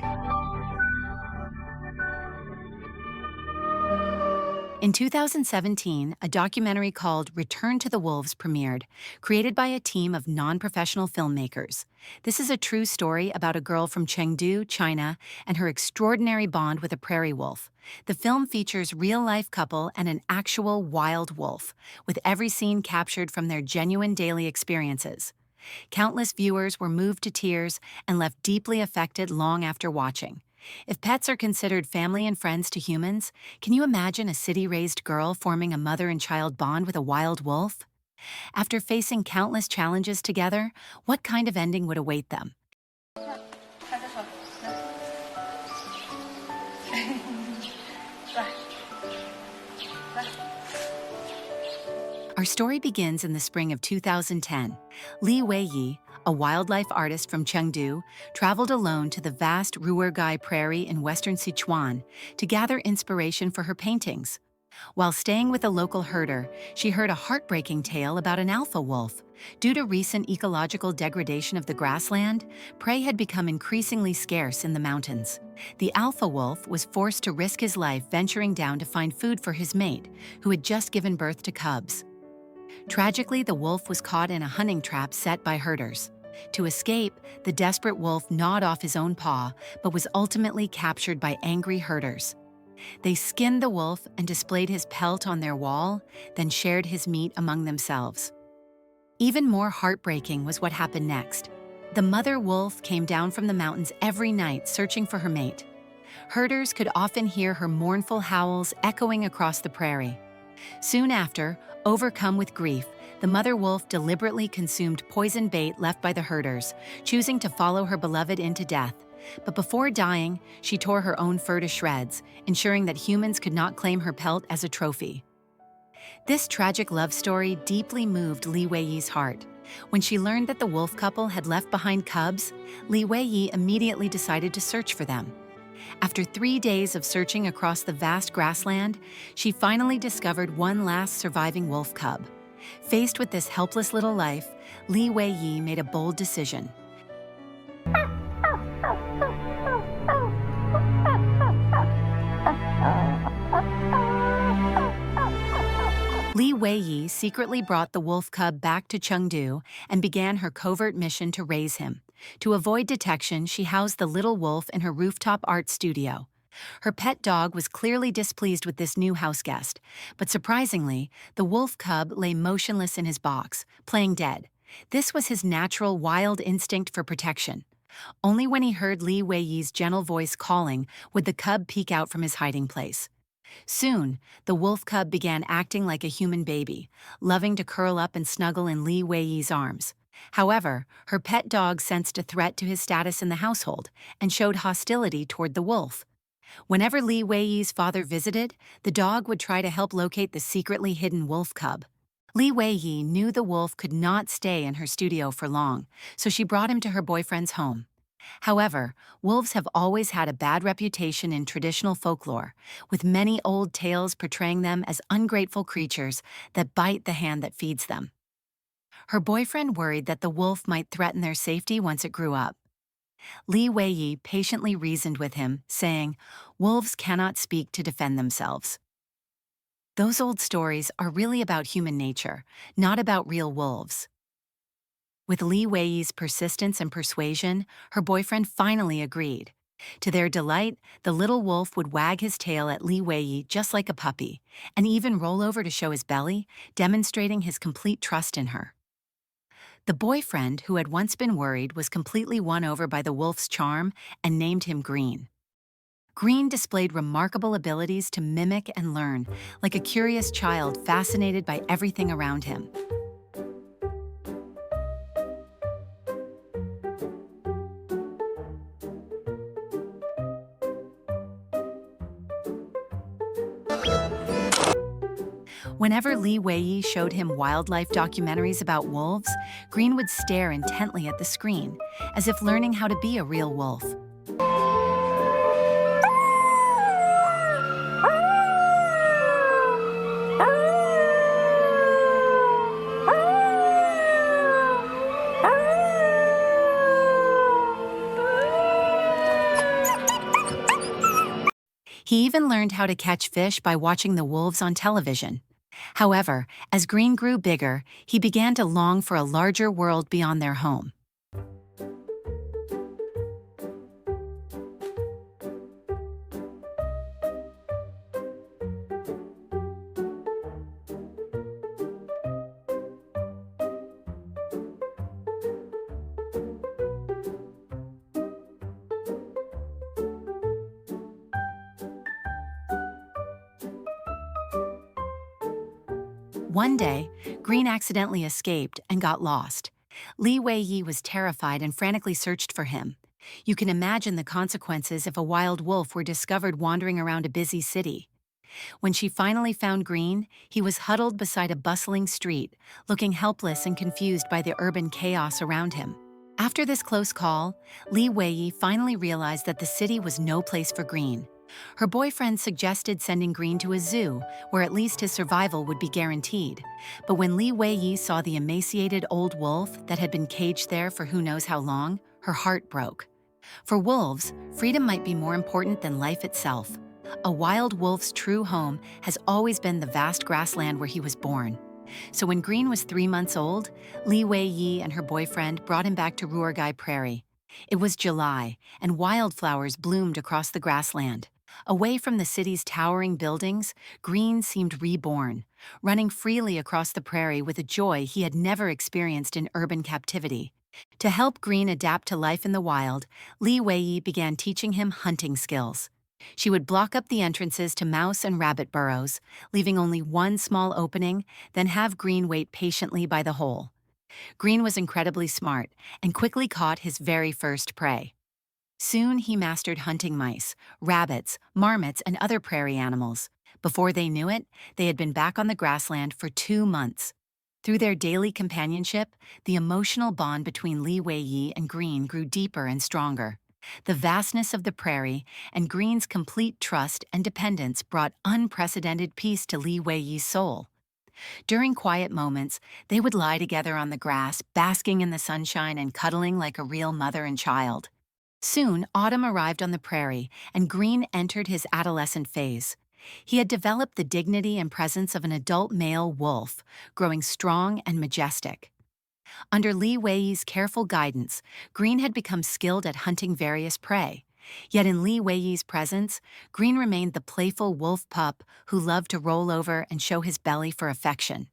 Weiyi. In 2017, a documentary called Return to the Wolves premiered, created by a team of non-professional filmmakers. This is a true story about a girl from Chengdu, China, and her extraordinary bond with a prairie wolf. The film features a real-life couple and an actual wild wolf, with every scene captured from their genuine daily experiences. Countless viewers were moved to tears and left deeply affected long after watching. If pets are considered family and friends to humans, can you imagine a city-raised girl forming a mother and child bond with a wild wolf? After facing countless challenges together, what kind of ending would await them? Our story begins in the spring of 2010. Li Weiyi, a wildlife artist from Chengdu, traveled alone to the vast Ruergai prairie in western Sichuan to gather inspiration for her paintings. While staying with a local herder, she heard a heartbreaking tale about an alpha wolf. Due to recent ecological degradation of the grassland, prey had become increasingly scarce in the mountains. The alpha wolf was forced to risk his life venturing down to find food for his mate, who had just given birth to cubs. Tragically, the wolf was caught in a hunting trap set by herders. To escape, the desperate wolf gnawed off his own paw, but was ultimately captured by angry herders. They skinned the wolf and displayed his pelt on their wall, then shared his meat among themselves. Even more heartbreaking was what happened next. The mother wolf came down from the mountains every night searching for her mate. Herders could often hear her mournful howls echoing across the prairie. Soon after, overcome with grief, the mother wolf deliberately consumed poison bait left by the herders, choosing to follow her beloved into death. But before dying, she tore her own fur to shreds, ensuring that humans could not claim her pelt as a trophy. This tragic love story deeply moved Li Weiyi's heart. When she learned that the wolf couple had left behind cubs, Li Weiyi immediately decided to search for them. After 3 days of searching across the vast grassland, she finally discovered one last surviving wolf cub. Faced with this helpless little life, Li Weiyi made a bold decision. Li Weiyi secretly brought the wolf cub back to Chengdu and began her covert mission to raise him. To avoid detection, she housed the little wolf in her rooftop art studio. Her pet dog was clearly displeased with this new house guest, but surprisingly, the wolf cub lay motionless in his box, playing dead. This was his natural wild instinct for protection. Only when he heard Li Weiyi's gentle voice calling would the cub peek out from his hiding place. Soon, the wolf cub began acting like a human baby, loving to curl up and snuggle in Li Weiyi's arms. However, her pet dog sensed a threat to his status in the household and showed hostility toward the wolf. Whenever Li Weiyi's father visited, the dog would try to help locate the secretly hidden wolf cub. Li Weiyi knew the wolf could not stay in her studio for long, so she brought him to her boyfriend's home. However, wolves have always had a bad reputation in traditional folklore, with many old tales portraying them as ungrateful creatures that bite the hand that feeds them. Her boyfriend worried that the wolf might threaten their safety once it grew up. Li Weiyi patiently reasoned with him, saying, "Wolves cannot speak to defend themselves." Those old stories are really about human nature, not about real wolves. With Li Weiyi's persistence and persuasion, her boyfriend finally agreed. To their delight, the little wolf would wag his tail at Li Weiyi just like a puppy, and even roll over to show his belly, demonstrating his complete trust in her. The boyfriend, who had once been worried, was completely won over by the wolf's charm and named him Green. Green displayed remarkable abilities to mimic and learn, like a curious child fascinated by everything around him. Whenever Li Weiyi showed him wildlife documentaries about wolves, Green would stare intently at the screen, as if learning how to be a real wolf. He even learned how to catch fish by watching the wolves on television. However, as Green grew bigger, he began to long for a larger world beyond their home. One day, Green accidentally escaped and got lost. Li Weiyi was terrified and frantically searched for him. You can imagine the consequences if a wild wolf were discovered wandering around a busy city. When she finally found Green, he was huddled beside a bustling street, looking helpless and confused by the urban chaos around him. After this close call, Li Weiyi finally realized that the city was no place for Green. Her boyfriend suggested sending Green to a zoo, where at least his survival would be guaranteed. But when Li Weiyi saw the emaciated old wolf that had been caged there for who knows how long, her heart broke. For wolves, freedom might be more important than life itself. A wild wolf's true home has always been the vast grassland where he was born. So when Green was 3 months old, Li Weiyi and her boyfriend brought him back to Ruergai Prairie. It was July, and wildflowers bloomed across the grassland. Away from the city's towering buildings, Green seemed reborn, running freely across the prairie with a joy he had never experienced in urban captivity. To help Green adapt to life in the wild, Li Weiyi began teaching him hunting skills. She would block up the entrances to mouse and rabbit burrows, leaving only one small opening, then have Green wait patiently by the hole. Green was incredibly smart and quickly caught his very first prey. Soon he mastered hunting mice, rabbits, marmots, and other prairie animals. Before they knew it, they had been back on the grassland for 2 months. Through their daily companionship, the emotional bond between Li Weiyi and Green grew deeper and stronger. The vastness of the prairie and Green's complete trust and dependence brought unprecedented peace to Li Weiyi's soul. During quiet moments, they would lie together on the grass, basking in the sunshine and cuddling like a real mother and child. Soon, autumn arrived on the prairie, and Green entered his adolescent phase. He had developed the dignity and presence of an adult male wolf, growing strong and majestic. Under Li Weiyi's careful guidance, Green had become skilled at hunting various prey. Yet in Li Weiyi's presence, Green remained the playful wolf pup who loved to roll over and show his belly for affection.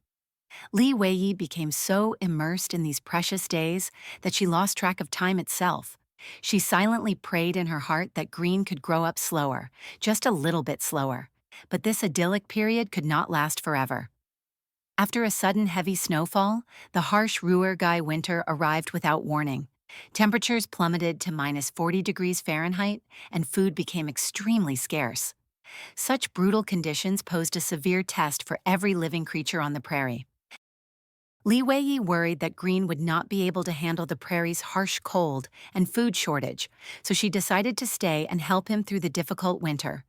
Li Weiyi became so immersed in these precious days that she lost track of time itself. She silently prayed in her heart that Green could grow up slower, just a little bit slower. But this idyllic period could not last forever. After a sudden heavy snowfall, the harsh Ruergai winter arrived without warning. Temperatures plummeted to -40 degrees Fahrenheit, and food became extremely scarce. Such brutal conditions posed a severe test for every living creature on the prairie. Li Weiyi worried that Green would not be able to handle the prairie's harsh cold and food shortage, so she decided to stay and help him through the difficult winter.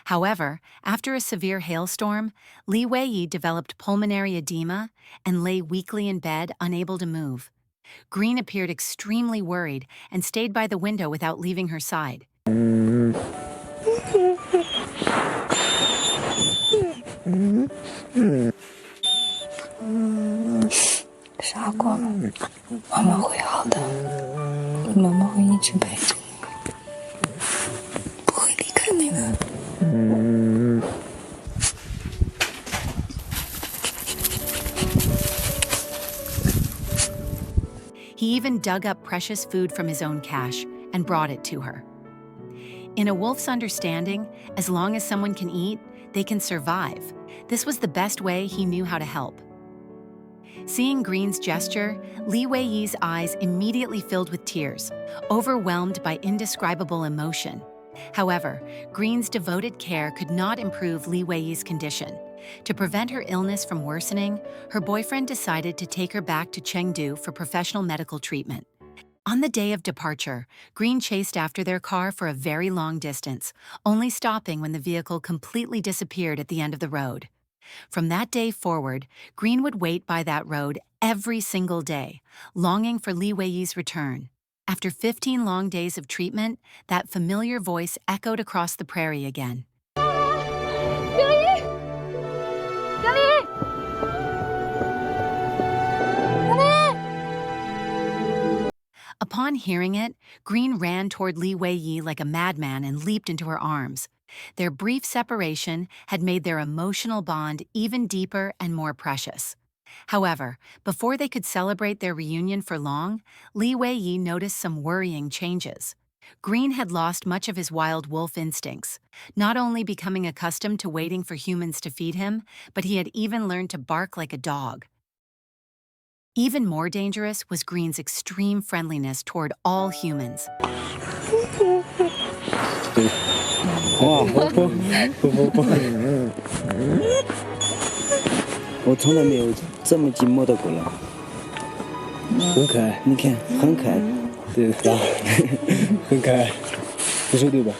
However, after a severe hailstorm, Li Weiyi developed pulmonary edema and lay weakly in bed, unable to move. Green appeared extremely worried and stayed by the window without leaving her side. 傻瓜，妈妈会好的，妈妈会一直陪着你，不会离开你的。He even dug up precious food from his own cache and brought it to her. In a wolf's understanding, as long as someone can eat, they can survive. This was the best way he knew how to help. Seeing Green's gesture, Li Weiyi's eyes immediately filled with tears, overwhelmed by indescribable emotion. However, Green's devoted care could not improve Li Weiyi's condition. To prevent her illness from worsening, her boyfriend decided to take her back to Chengdu for professional medical treatment. On the day of departure, Green chased after their car for a very long distance, only stopping when the vehicle completely disappeared at the end of the road. From that day forward, Green would wait by that road every single day, longing for Li Weiyi's return. After 15 long days of treatment, that familiar voice echoed across the prairie again. Upon hearing it, Green ran toward Li Weiyi like a madman and leaped into her arms. Their brief separation had made their emotional bond even deeper and more precious. However, before they could celebrate their reunion for long, Li Weiyi noticed some worrying changes. Green had lost much of his wild wolf instincts, not only becoming accustomed to waiting for humans to feed him, but he had even learned to bark like a dog. Even more dangerous was Green's extreme friendliness toward all humans. 哇，我从来没有这么寂寞的过了，很可爱，你看，很可爱，对吧？很可爱，不是对吧？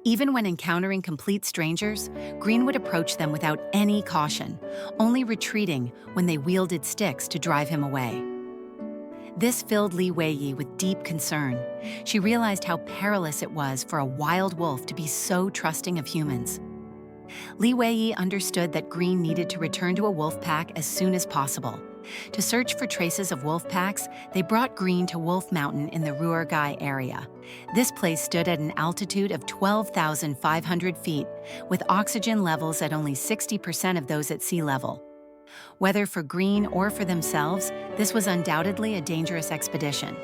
Even when encountering complete strangers, Green would approach them without any caution, only retreating when they wielded sticks to drive him away. This filled Li Weiyi with deep concern. She realized how perilous it was for a wild wolf to be so trusting of humans. Li Weiyi understood that Green needed to return to a wolf pack as soon as possible. To search for traces of wolf packs, they brought Green to Wolf Mountain in the Ruergai area. This place stood at an altitude of 12,500 feet, with oxygen levels at only 60% of those at sea level. Whether for Green or for themselves, this was undoubtedly a dangerous expedition.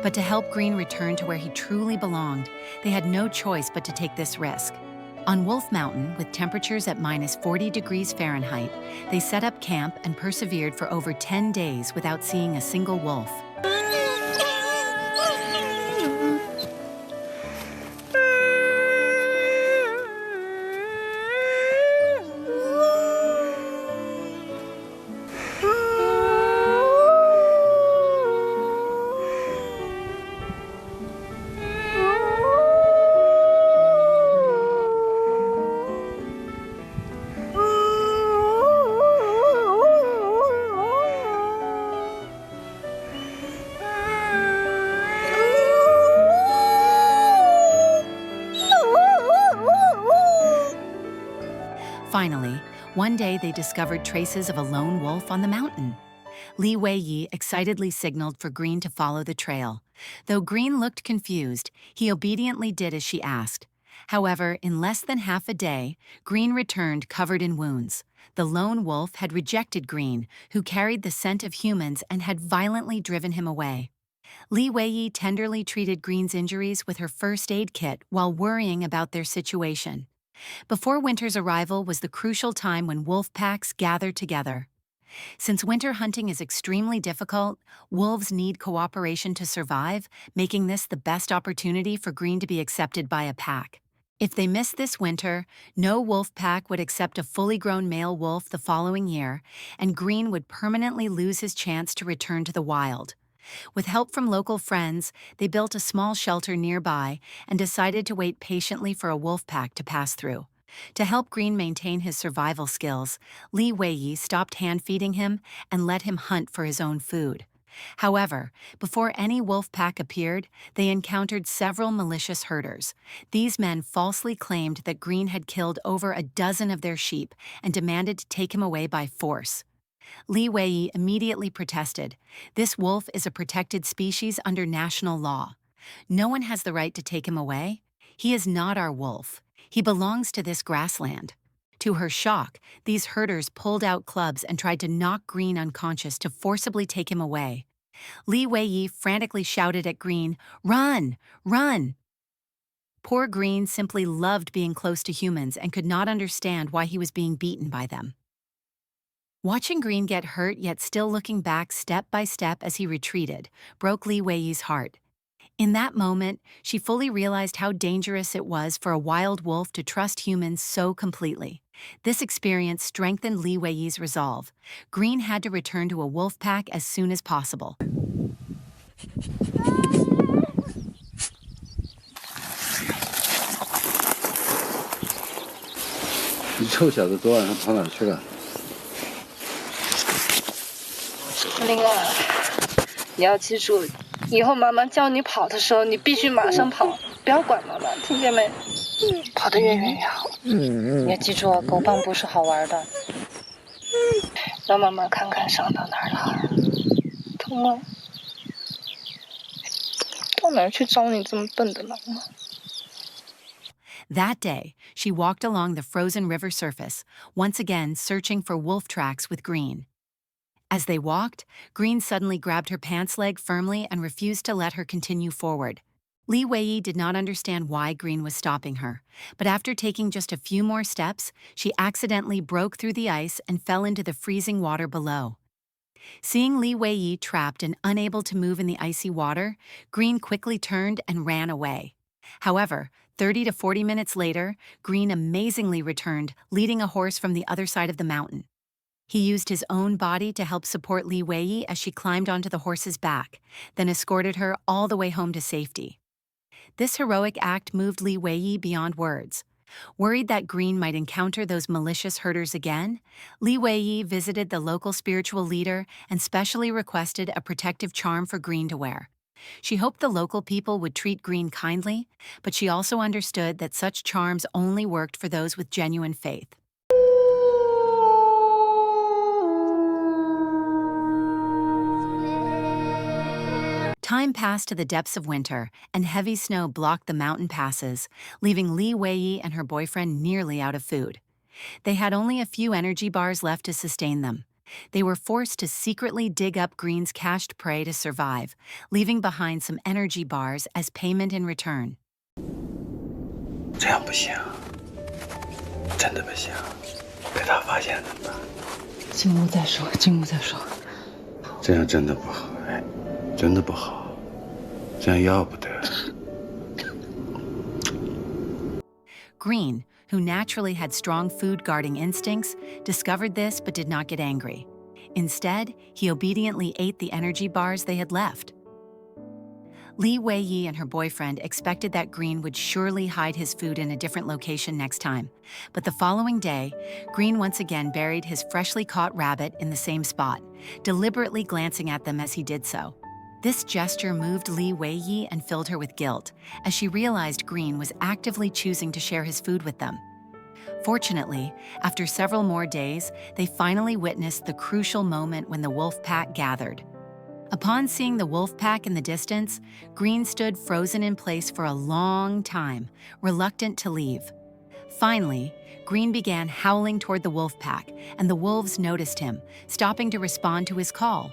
But to help Green return to where he truly belonged, they had no choice but to take this risk. On Wolf Mountain, with temperatures at minus 40 degrees Fahrenheit, they set up camp and persevered for over 10 days without seeing a single wolf. Finally, one day they discovered traces of a lone wolf on the mountain. Li Weiyi excitedly signaled for Green to follow the trail. Though Green looked confused, he obediently did as she asked. However, in less than half a day, Green returned covered in wounds. The lone wolf had rejected Green, who carried the scent of humans and had violently driven him away. Li Weiyi tenderly treated Green's injuries with her first aid kit while worrying about their situation. Before winter's arrival was the crucial time when wolf packs gathered together. Since winter hunting is extremely difficult, wolves need cooperation to survive, making this the best opportunity for Green to be accepted by a pack. If they missed this winter, no wolf pack would accept a fully grown male wolf the following year, and Green would permanently lose his chance to return to the wild. With help from local friends, they built a small shelter nearby and decided to wait patiently for a wolf pack to pass through. To help Green maintain his survival skills, Li Weiyi stopped hand-feeding him and let him hunt for his own food. However, before any wolf pack appeared, they encountered several malicious herders. These men falsely claimed that Green had killed over a dozen of their sheep and demanded to take him away by force. Li Weiyi immediately protested. This wolf is a protected species under national law. No one has the right to take him away. He is not our wolf. He belongs to this grassland. To her shock, these herders pulled out clubs and tried to knock Green unconscious to forcibly take him away. Li Weiyi frantically shouted at Green, "Run! Run!" Poor Green simply loved being close to humans and could not understand why he was being beaten by them. Watching Green get hurt yet still looking back step by step as he retreated broke Li Weiyi's heart. In that moment, she fully realized how dangerous it was for a wild wolf to trust humans so completely. This experience strengthened Li Weiyi's resolve. Green had to return to a wolf pack as soon as possible. 你臭小子，昨晚上跑哪儿去了？那个，你要记住，以后妈妈叫你跑的时候，你必须马上跑，不要管妈妈，听见没？跑得越远越好。你要记住啊，狗棒不是好玩的。让妈妈看看伤到哪儿了，痛吗？到哪儿去找你这么笨的狼啊？ That day, she walked along the frozen river surface, once again searching for wolf tracks with Green. As they walked, Green suddenly grabbed her pants leg firmly and refused to let her continue forward. Li Weiyi did not understand why Green was stopping her, but after taking just a few more steps, she accidentally broke through the ice and fell into the freezing water below. Seeing Li Weiyi trapped and unable to move in the icy water, Green quickly turned and ran away. However, 30 to 40 minutes later, Green amazingly returned, leading a horse from the other side of the mountain. He used his own body to help support Li Weiyi as she climbed onto the horse's back, then escorted her all the way home to safety. This heroic act moved Li Weiyi beyond words. Worried that Green might encounter those malicious herders again, Li Weiyi visited the local spiritual leader and specially requested a protective charm for Green to wear. She hoped the local people would treat Green kindly, but she also understood that such charms only worked for those with genuine faith. Time passed to the depths of winter, and heavy snow blocked the mountain passes, leaving Li Weiyi and her boyfriend nearly out of food. They had only a few energy bars left to sustain them. They were forced to secretly dig up Green's cached prey to survive, leaving behind some energy bars as payment in return. 这样不行，真的不行，被他发现怎么办？进屋再说，进屋再说。这样真的不好，哎，真的不好，这样要不得。Green, who naturally had strong food-guarding instincts, discovered this but did not get angry. Instead, he obediently ate the energy bars they had left. Li Weiyi and her boyfriend expected that Green would surely hide his food in a different location next time, but the following day, Green once again buried his freshly caught rabbit in the same spot, deliberately glancing at them as he did so. This gesture moved Li Weiyi and filled her with guilt, as she realized Green was actively choosing to share his food with them. Fortunately, after several more days, they finally witnessed the crucial moment when the wolf pack gathered. Upon seeing the wolf pack in the distance, Green stood frozen in place for a long time, reluctant to leave. Finally, Green began howling toward the wolf pack, and the wolves noticed him, stopping to respond to his call.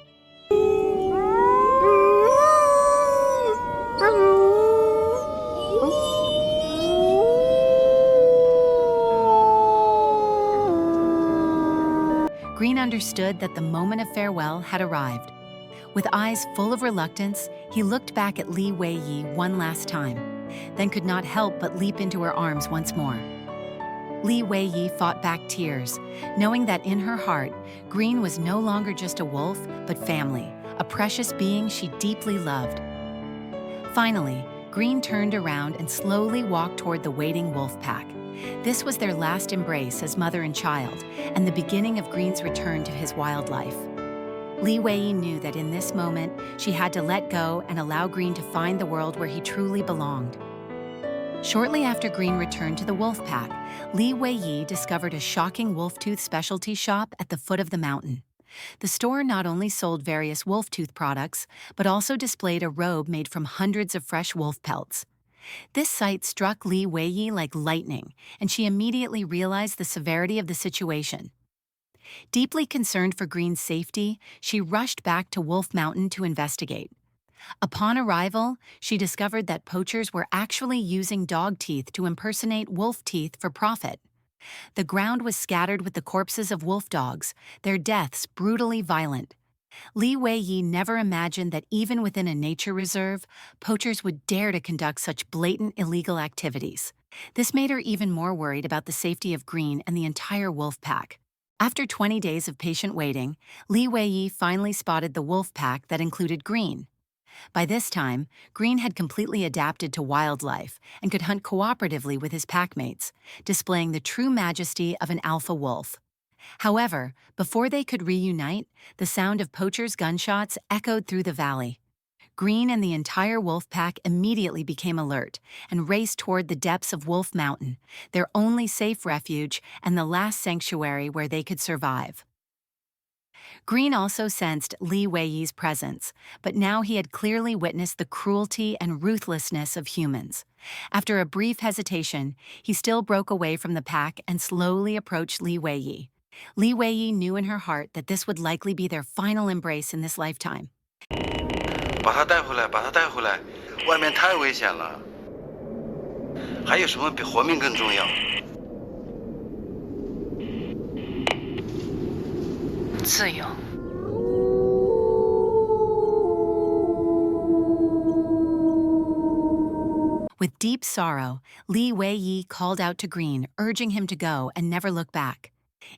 Green understood that the moment of farewell had arrived. With eyes full of reluctance, he looked back at Li Weiyi one last time, then could not help but leap into her arms once more. Li Weiyi fought back tears, knowing that in her heart, Green was no longer just a wolf, but family, a precious being she deeply loved. Finally, Green turned around and slowly walked toward the waiting wolf pack. This was their last embrace as mother and child, and the beginning of Green's return to his wild life. Li Weiyi knew that in this moment, she had to let go and allow Green to find the world where he truly belonged. Shortly after Green returned to the wolf pack, Li Weiyi discovered a shocking wolf tooth specialty shop at the foot of the mountain. The store not only sold various wolf tooth products, but also displayed a robe made from hundreds of fresh wolf pelts. This sight struck Li Weiyi like lightning, and she immediately realized the severity of the situation. Deeply concerned for Green's safety, she rushed back to Wolf Mountain to investigate. Upon arrival, she discovered that poachers were actually using dog teeth to impersonate wolf teeth for profit. The ground was scattered with the corpses of wolf dogs, their deaths brutally violent. Li Weiyi never imagined that even within a nature reserve, poachers would dare to conduct such blatant illegal activities. This made her even more worried about the safety of Green and the entire wolf pack. After 20 days of patient waiting, Li Weiyi finally spotted the wolf pack that included Green. By this time, Green had completely adapted to wildlife and could hunt cooperatively with his packmates, displaying the true majesty of an alpha wolf. However, before they could reunite, the sound of poachers' gunshots echoed through the valley. Green and the entire wolf pack immediately became alert and raced toward the depths of Wolf Mountain, their only safe refuge and the last sanctuary where they could survive. Green also sensed Li Weiyi's presence, but now he had clearly witnessed the cruelty and ruthlessness of humans. After a brief hesitation, he still broke away from the pack and slowly approached Li Weiyi. Li Weiyi knew in her heart that this would likely be their final embrace in this lifetime. 把他带回来，把他带回来，外面太危险了。还有什么比活命更重要？自由。With deep sorrow, Li Weiyi called out to Green, urging him to go and never look back.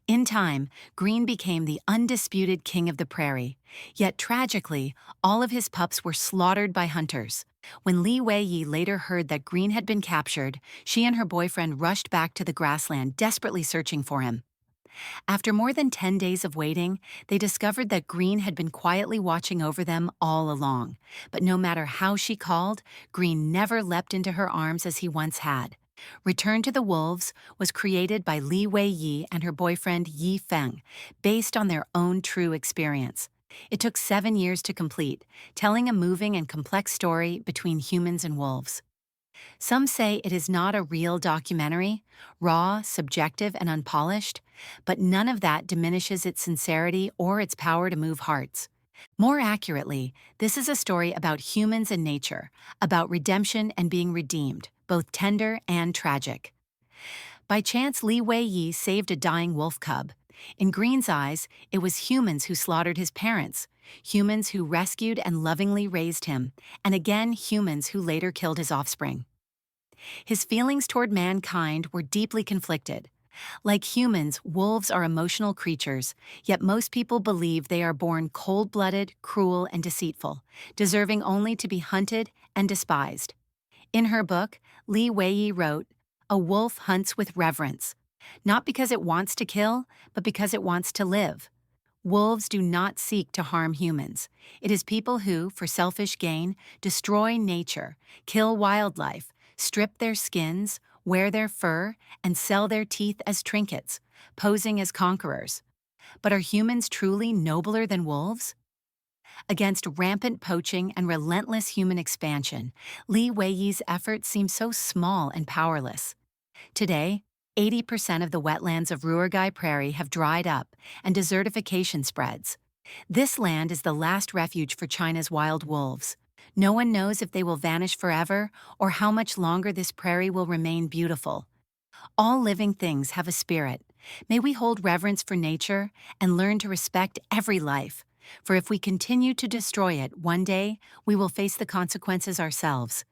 In time, Green became the undisputed king of the prairie. Yet tragically, all of his pups were slaughtered by hunters. When Li Weiyi later heard that Green had been captured, she and her boyfriend rushed back to the grassland, desperately searching for him. After more than 10 days of waiting, they discovered that Green had been quietly watching over them all along. But no matter how she called, Green never leapt into her arms as he once had. Return to the Wolves was created by Li Weiyi and her boyfriend Yi Feng, based on their own true experience. It took 7 years to complete, telling a moving and complex story between humans and wolves. Some say it is not a real documentary, raw, subjective, and unpolished, but none of that diminishes its sincerity or its power to move hearts. More accurately, this is a story about humans and nature, about redemption and being redeemed, both tender and tragic. By chance, Li Weiyi saved a dying wolf cub. In Green's eyes, it was humans who slaughtered his parents, humans who rescued and lovingly raised him, and again humans who later killed his offspring. His feelings toward mankind were deeply conflicted. Like humans, wolves are emotional creatures, yet most people believe they are born cold-blooded, cruel, and deceitful, deserving only to be hunted and despised. In her book, Li Weiyi wrote, "A wolf hunts with reverence, not because it wants to kill, but because it wants to live. Wolves do not seek to harm humans. It is people who, for selfish gain, destroy nature, kill wildlife, strip their skins, wear their fur, and sell their teeth as trinkets, posing as conquerors. But are humans truly nobler than wolves?" Against rampant poaching and relentless human expansion, Li Weiyi's efforts seem so small and powerless. Today, 80% of the wetlands of Ruurgai Prairie have dried up, and desertification spreads. This land is the last refuge for China's wild wolves. No one knows if they will vanish forever or how much longer this prairie will remain beautiful. All living things have a spirit. May we hold reverence for nature and learn to respect every life. For if we continue to destroy it, one day we will face the consequences ourselves.